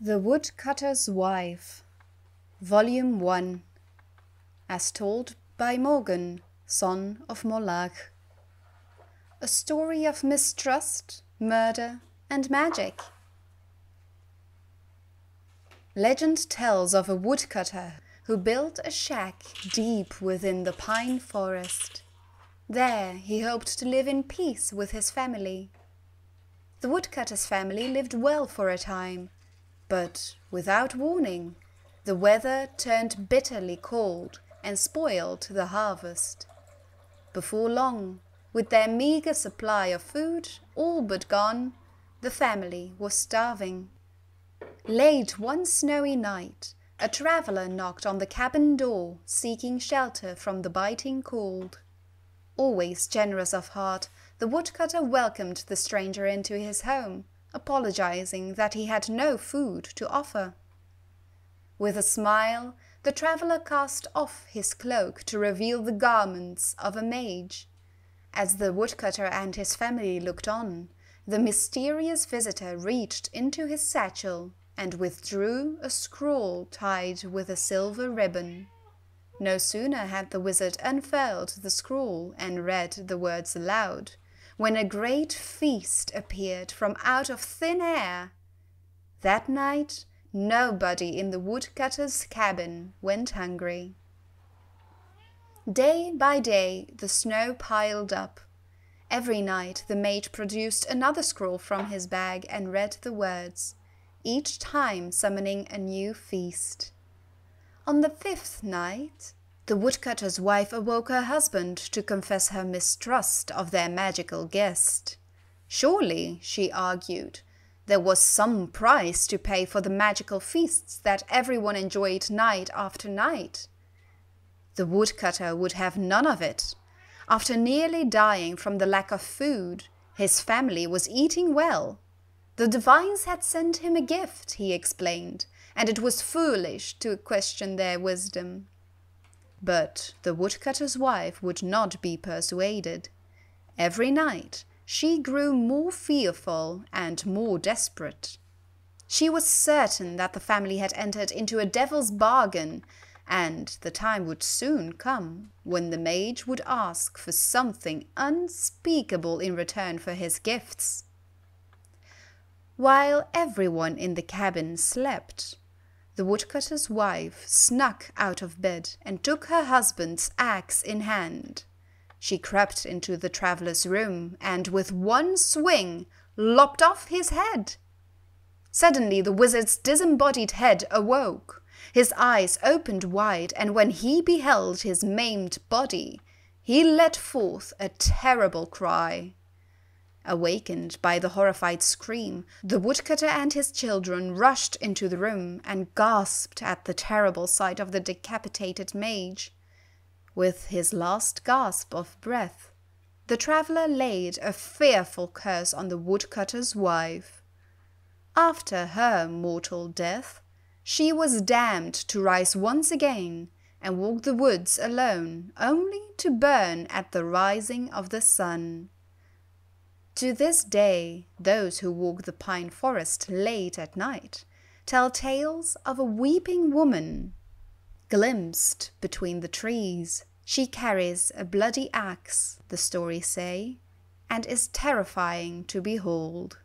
The Woodcutter's Wife, Volume 1, as told by Morgan, son of Molach. A story of mistrust, murder, and magic. Legend tells of a woodcutter who built a shack deep within the pine forest. There he hoped to live in peace with his family. The woodcutter's family lived well for a time, but without warning, the weather turned bitterly cold and spoiled the harvest. Before long, with their meager supply of food all but gone, the family was starving. Late one snowy night, a traveler knocked on the cabin door, seeking shelter from the biting cold. Always generous of heart, the woodcutter welcomed the stranger into his home, apologizing that he had no food to offer. With a smile, the traveler cast off his cloak to reveal the garments of a mage. As the woodcutter and his family looked on, the mysterious visitor reached into his satchel and withdrew a scroll tied with a silver ribbon. No sooner had the wizard unfurled the scroll and read the words aloud, when a great feast appeared from out of thin air. That night, nobody in the woodcutter's cabin went hungry. Day by day, the snow piled up. Every night, the mage produced another scroll from his bag and read the words, each time summoning a new feast. On the fifth night, the woodcutter's wife awoke her husband to confess her mistrust of their magical guest. Surely, she argued, there was some price to pay for the magical feasts that everyone enjoyed night after night. The woodcutter would have none of it. After nearly dying from the lack of food, his family was eating well. The divines had sent him a gift, he explained, and it was foolish to question their wisdom. But the woodcutter's wife would not be persuaded. Every night she grew more fearful and more desperate. She was certain that the family had entered into a devil's bargain, and the time would soon come when the mage would ask for something unspeakable in return for his gifts. While everyone in the cabin slept, the woodcutter's wife snuck out of bed and took her husband's axe in hand. She crept into the traveller's room and with one swing lopped off his head. Suddenly the wizard's disembodied head awoke. His eyes opened wide, and when he beheld his maimed body, he let forth a terrible cry. Awakened by the horrified scream, the woodcutter and his children rushed into the room and gasped at the terrible sight of the decapitated mage. With his last gasp of breath, the traveller laid a fearful curse on the woodcutter's wife. After her mortal death, she was damned to rise once again and walk the woods alone, only to burn at the rising of the sun. To this day, those who walk the pine forest late at night tell tales of a weeping woman. Glimpsed between the trees, she carries a bloody axe, the stories say, and is terrifying to behold.